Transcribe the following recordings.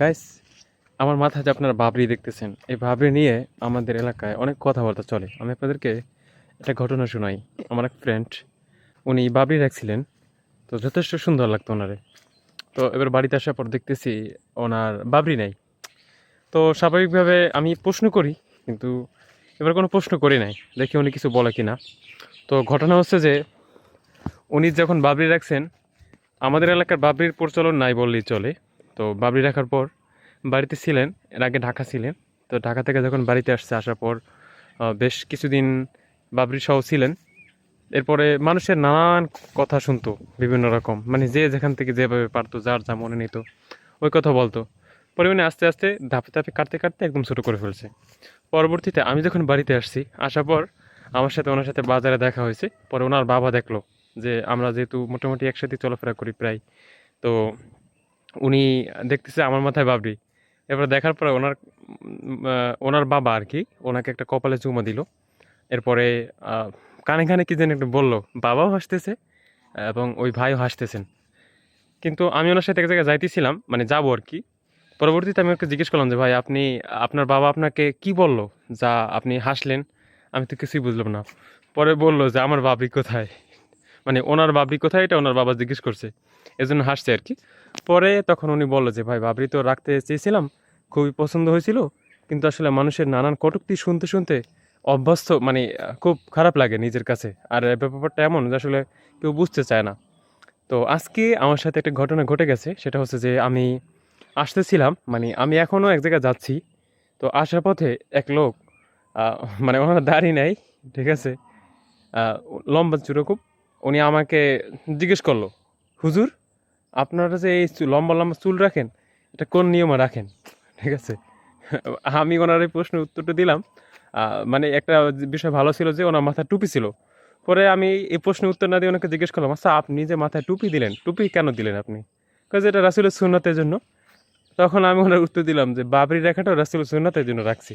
Guys, আমার মাথায় যে আপনারা বাবরি দেখতেছেন, এই বাবরি নিয়ে আমাদের এলাকায় অনেক কথাবার্তা চলে। আমি আপনাদেরকে একটা ঘটনা শোনাই। আমার এক ফ্রেন্ড, উনি বাবরি রাখছিলেন। তো যথেষ্ট সুন্দর লাগতো ওনারে। তো এবার বাড়িতে আসার পর দেখতেছি ওনার বাবরি নাই। তো স্বাভাবিকভাবে আমি প্রশ্ন করি, কিন্তু এবার কোনো প্রশ্ন করি নাই, দেখি উনি কিছু বলে কিনা। তো ঘটনা হচ্ছে যে উনি যখন বাবরি রাখছেন, আমাদের এলাকার বাবরির প্রচলন নাই বললেই চলে। তো বাবরি রাখার পর বাড়িতে ছিলেন, এর আগে ঢাকা ছিলেন। তো ঢাকা থেকে যখন বাড়িতে আসার পর বেশ কিছুদিন বাবরি সহ ছিলেন। এরপরে মানুষের নানান কথা শুনতো, বিভিন্ন রকম, মানে যে যেখান থেকে যেভাবে পারতো, যার যা মনে নিত ওই কথা বলতো। পরে উনি আস্তে আস্তে ধাপে ধাপে কাটতে কাটতে একদম ছোটো করে ফেলছে। পরবর্তীতে আমি যখন বাড়িতে আসছি, আসার পর আমার সাথে ওনার সাথে বাজারে দেখা হয়েছে। পরে ওনার বাবা দেখলো যে আমরা যেহেতু মোটামুটি একসাথে চলাফেরা করি প্রায়, তো উনি দেখতেছে আমার মাথায় বাবরি। এবার দেখার পরে ওনার বাবা আর কি ওনাকে একটা কপালে চুমা দিল। এরপরে কানে কানে কি যেন একটা বললো, বাবাও হাসতেছে এবং ওই ভাইও হাসতেছেন। কিন্তু আমি ওনার সাথে এক জায়গায় যাইতেছিলাম, মানে যাবো আর কি। পরবর্তীতে আমি ওকে জিজ্ঞেস করলাম যে ভাই, আপনি আপনার বাবা আপনাকে কি বললো যা আপনি হাসলেন? আমি তো কিছুই বুঝলাম না। পরে বললো যে আমার বাবরি কোথায়, মানে ওনার বাবরি কোথায়, এটা ওনার বাবা জিজ্ঞেস করছে, এজন্য হাসছে আর কি। পরে তখন উনি বললো যে ভাই, বাবরি তো রাখতে চেয়েছিলাম, খুবই পছন্দ হয়েছিল, কিন্তু আসলে মানুষের নানান কটূক্তি শুনতে শুনতে অভ্যস্ত, মানে খুব খারাপ লাগে নিজের কাছে। আর এই ব্যাপারটা এমন যে আসলে কেউ বুঝতে চায় না। তো আজকে আমার সাথে একটা ঘটনা ঘটে গেছে, সেটা হচ্ছে যে আমি আসতেছিলাম, মানে আমি এখনও এক জায়গায় যাচ্ছি। তো আসার পথে এক লোক, আহ, মানে ওনার দাড়ি নাই, ঠিক আছে, আহ, লম্বা চুরো খুব। উনি আমাকে জিজ্ঞেস করলো, হুজুর, আপনারা যে এই লম্বা লম্বা চুল রাখেন, এটা কোন নিয়মে রাখেন? ঠিক আছে। আমি ওনার এই প্রশ্নের উত্তরটা দিলাম। মানে একটা বিষয় ভালো ছিল যে ওনার মাথায় টুপি ছিল। পরে আমি এই প্রশ্নের উত্তর না দিয়ে ওনাকে জিজ্ঞেস করলাম, আচ্ছা আপনি যে মাথায় টুপি দিলেন, টুপি কেন দিলেন আপনি? কাজ এটা রাসূলের সুন্নতের জন্য। তখন আমি ওনার উত্তর দিলাম যে বাবরি রেখাটা রাসূলের সুন্নতের জন্য রাখছি।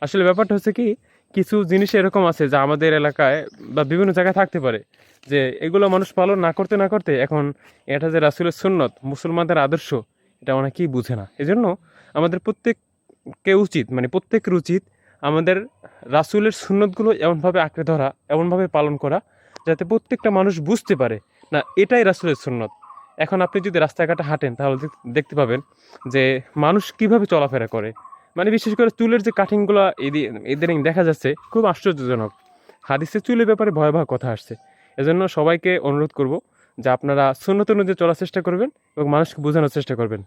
আসলে ব্যাপারটা হচ্ছে কি, কিছু জিনিস এরকম আছে যা আমাদের এলাকায় বা বিভিন্ন জায়গায় থাকতে পারে, যে এগুলো মানুষ পালন না করতে না করতে এখন এটা যে রাসূলের সুন্নত, মুসলমানদের আদর্শ, এটা অনেকেই বুঝে না। এজন্য আমাদের প্রত্যেককে উচিত, মানে প্রত্যেকের উচিত আমাদের রাসূলের সুন্নতগুলো এমনভাবে আঁকড়ে ধরা, এমনভাবে পালন করা, যাতে প্রত্যেকটা মানুষ বুঝতে পারে না এটাই রাসূলের সুন্নত। এখন আপনি যদি রাস্তাঘাটে হাঁটেন তাহলে দেখতে পাবেন যে মানুষ কিভাবে চলাফেরা করে, মানে বিশেষ করে চুলের যে কাটিংগুলো ইদানিং দেখা যাচ্ছে, খুব আশ্চর্যজনক। হাদিসে চুলের ব্যাপারে ভয়াবহ কথা আসছে। এজন্য সবাইকে অনুরোধ করব যে আপনারা সুন্নত অনুযায়ী চলার চেষ্টা করবেন এবং মানুষকে বোঝানোর চেষ্টা করবেন।